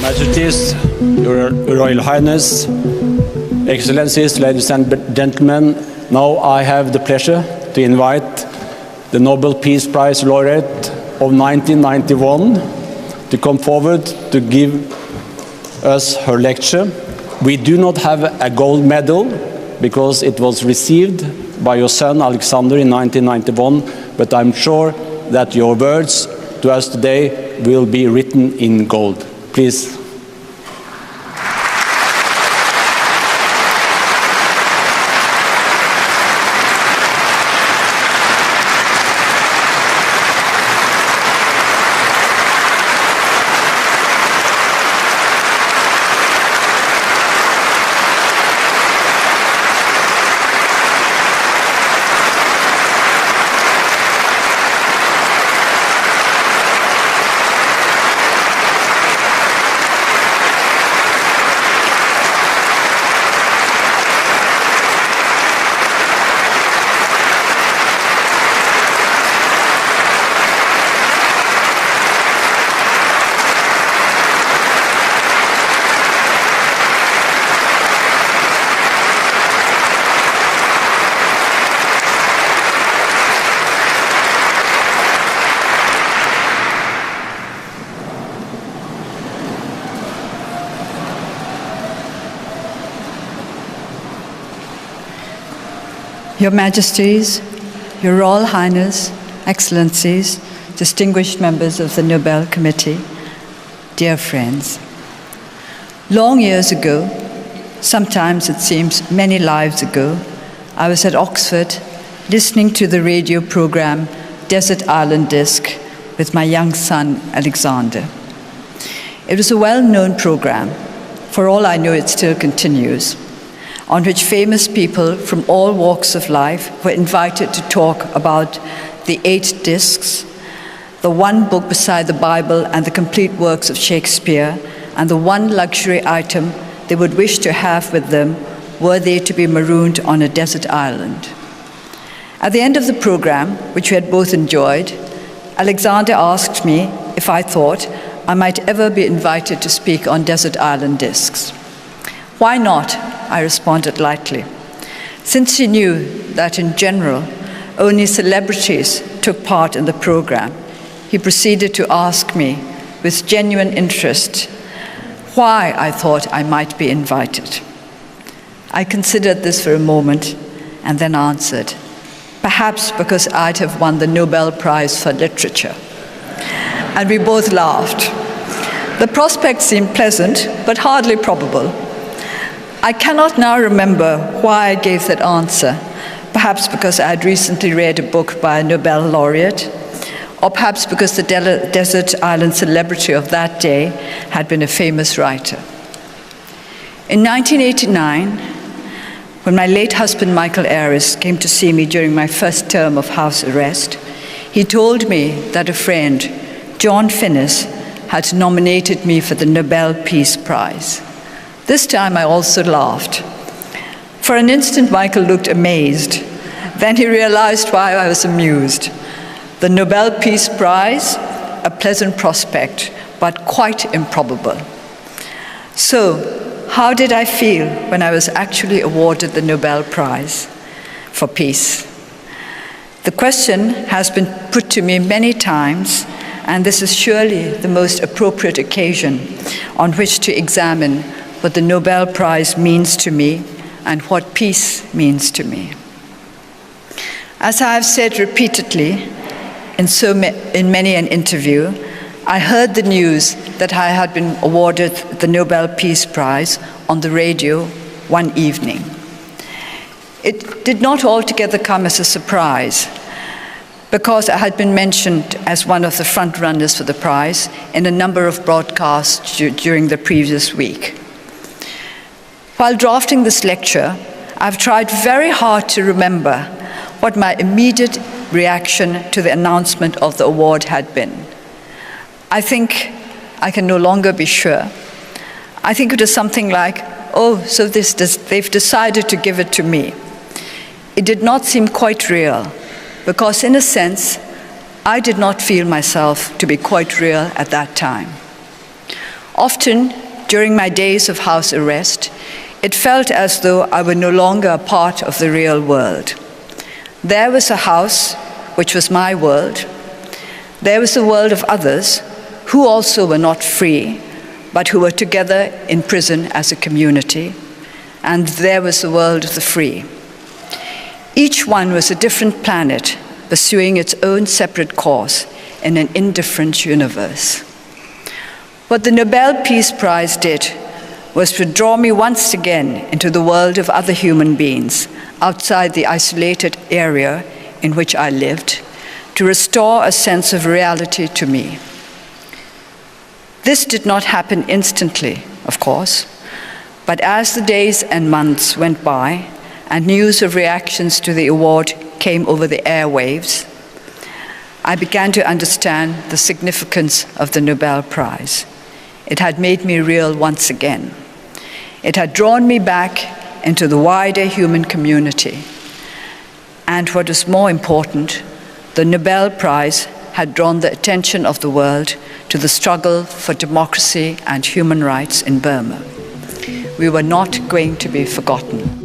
Majesties, Your Royal Highness, Excellencies, ladies and gentlemen, now I have the pleasure to invite the Nobel Peace Prize laureate of 1991 to come forward to give us her lecture. We do not have a gold medal because it was received by your son Alexander in 1991, but I'm sure that your words to us today will be written in gold. Please. Your Majesties, Your Royal Highness, Excellencies, distinguished members of the Nobel Committee, dear friends. Long years ago, sometimes it seems many lives ago, I was at Oxford listening to the radio program Desert Island Disc with my young son, Alexander. It was a well-known program. For all I know, it still continues, on which famous people from all walks of life were invited to talk about the 8 discs, the one book beside the Bible and the complete works of Shakespeare, and the one luxury item they would wish to have with them were they to be marooned on a desert island. At the end of the program, which we had both enjoyed, Alexander asked me if I thought I might ever be invited to speak on desert island discs. Why not? I responded lightly. Since he knew that in general, only celebrities took part in the program, he proceeded to ask me with genuine interest why I thought I might be invited. I considered this for a moment and then answered, perhaps because I'd have won the Nobel Prize for Literature. And we both laughed. The prospect seemed pleasant, but hardly probable. I cannot now remember why I gave that answer, perhaps because I had recently read a book by a Nobel laureate, or perhaps because the desert island celebrity of that day had been a famous writer. In 1989, when my late husband Michael Ayres came to see me during my first term of house arrest, he told me that a friend, John Finnis, had nominated me for the Nobel Peace Prize. This time I also laughed. For an instant, Michael looked amazed. Then he realized why I was amused. The Nobel Peace Prize, a pleasant prospect, but quite improbable. So, how did I feel when I was actually awarded the Nobel Prize for Peace? The question has been put to me many times, and this is surely the most appropriate occasion on which to examine what the Nobel Prize means to me and what peace means to me. As I have said repeatedly in many an interview, I heard the news that I had been awarded the Nobel Peace Prize on the radio one evening. It did not altogether come as a surprise, because I had been mentioned as one of the front runners for the prize in a number of broadcasts during the previous week. While drafting this lecture, I've tried very hard to remember what my immediate reaction to the announcement of the award had been. I think I can no longer be sure. I think it was something like, oh, so they've decided to give it to me. It did not seem quite real, because in a sense, I did not feel myself to be quite real at that time. Often, during my days of house arrest, it felt as though I were no longer a part of the real world. There was a house, which was my world. There was the world of others, who also were not free, but who were together in prison as a community. And there was the world of the free. Each one was a different planet, pursuing its own separate course in an indifferent universe. What the Nobel Peace Prize did was to draw me once again into the world of other human beings, outside the isolated area in which I lived, to restore a sense of reality to me. This did not happen instantly, of course, but as the days and months went by and news of reactions to the award came over the airwaves, I began to understand the significance of the Nobel Prize. It had made me real once again. It had drawn me back into the wider human community. And what was more important, the Nobel Prize had drawn the attention of the world to the struggle for democracy and human rights in Burma. We were not going to be forgotten.